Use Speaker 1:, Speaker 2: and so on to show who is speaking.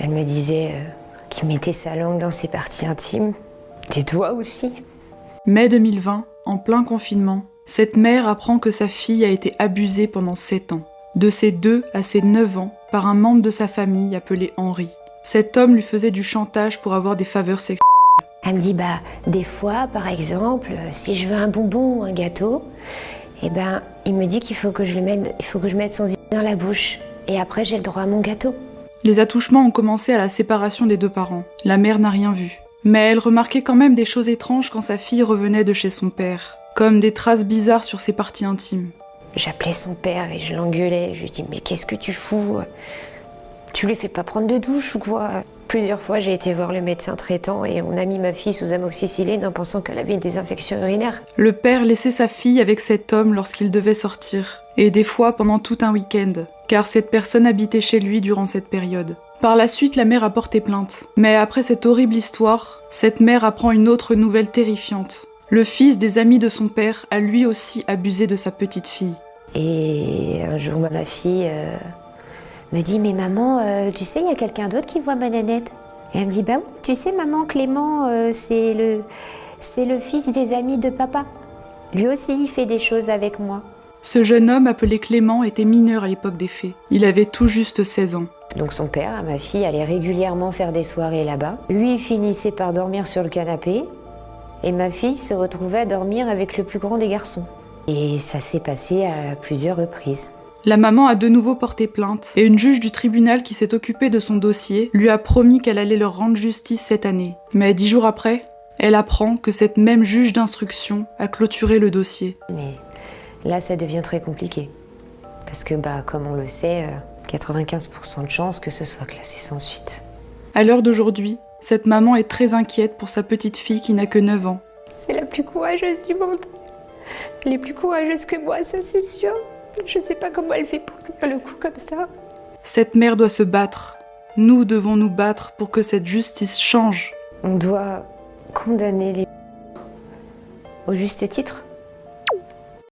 Speaker 1: Elle me disait qu'il mettait sa langue dans ses parties intimes, des doigts aussi.
Speaker 2: Mai 2020, en plein confinement, cette mère apprend que sa fille a été abusée pendant 7 ans, de ses 2 à ses 9 ans, par un membre de sa famille appelé Henri. Cet homme lui faisait du chantage pour avoir des faveurs sexuelles.
Speaker 1: Elle me dit, des fois, par exemple, si je veux un bonbon ou un gâteau, il me dit qu'il faut que je mette son zizi dans la bouche. Et après, j'ai le droit à mon gâteau.
Speaker 2: Les attouchements ont commencé à la séparation des 2 parents. La mère n'a rien vu. Mais elle remarquait quand même des choses étranges quand sa fille revenait de chez son père, comme des traces bizarres sur ses parties intimes.
Speaker 1: J'appelais son père et je l'engueulais. Je lui dis, mais qu'est-ce que tu fous? Tu lui fais pas prendre de douche ou quoi? Plusieurs fois, j'ai été voir le médecin traitant et on a mis ma fille sous amoxicilline en pensant qu'elle avait des infections urinaires.
Speaker 2: Le père laissait sa fille avec cet homme lorsqu'il devait sortir, et des fois pendant tout un week-end, car cette personne habitait chez lui durant cette période. Par la suite, la mère a porté plainte. Mais après cette horrible histoire, cette mère apprend une autre nouvelle terrifiante. Le fils des amis de son père a lui aussi abusé de sa petite fille.
Speaker 1: Et un jour, ma fille me dit, mais maman, tu sais, il y a quelqu'un d'autre qui voit ma nénette. Et elle me dit, oui, tu sais, maman, Clément, c'est le fils des amis de papa. Lui aussi, il fait des choses avec moi.
Speaker 2: Ce jeune homme appelé Clément était mineur à l'époque des faits. Il avait tout juste 16 ans.
Speaker 1: Donc son père, ma fille, allait régulièrement faire des soirées là-bas. Lui, il finissait par dormir sur le canapé. Et ma fille se retrouvait à dormir avec le plus grand des garçons. Et ça s'est passé à plusieurs reprises.
Speaker 2: La maman a de nouveau porté plainte et une juge du tribunal qui s'est occupée de son dossier lui a promis qu'elle allait leur rendre justice cette année. Mais 10 jours après, elle apprend que cette même juge d'instruction a clôturé le dossier.
Speaker 1: Mais là, ça devient très compliqué. Parce que, comme on le sait, 95% de chances que ce soit classé sans suite.
Speaker 2: À l'heure d'aujourd'hui, cette maman est très inquiète pour sa petite fille qui n'a que 9 ans.
Speaker 1: C'est la plus courageuse du monde. Elle est plus courageuse que moi, ça c'est sûr. Je sais pas comment elle fait pour tenir le coup comme ça.
Speaker 2: Cette mère doit se battre. Nous devons nous battre pour que cette justice change.
Speaker 1: On doit condamner les au juste titre.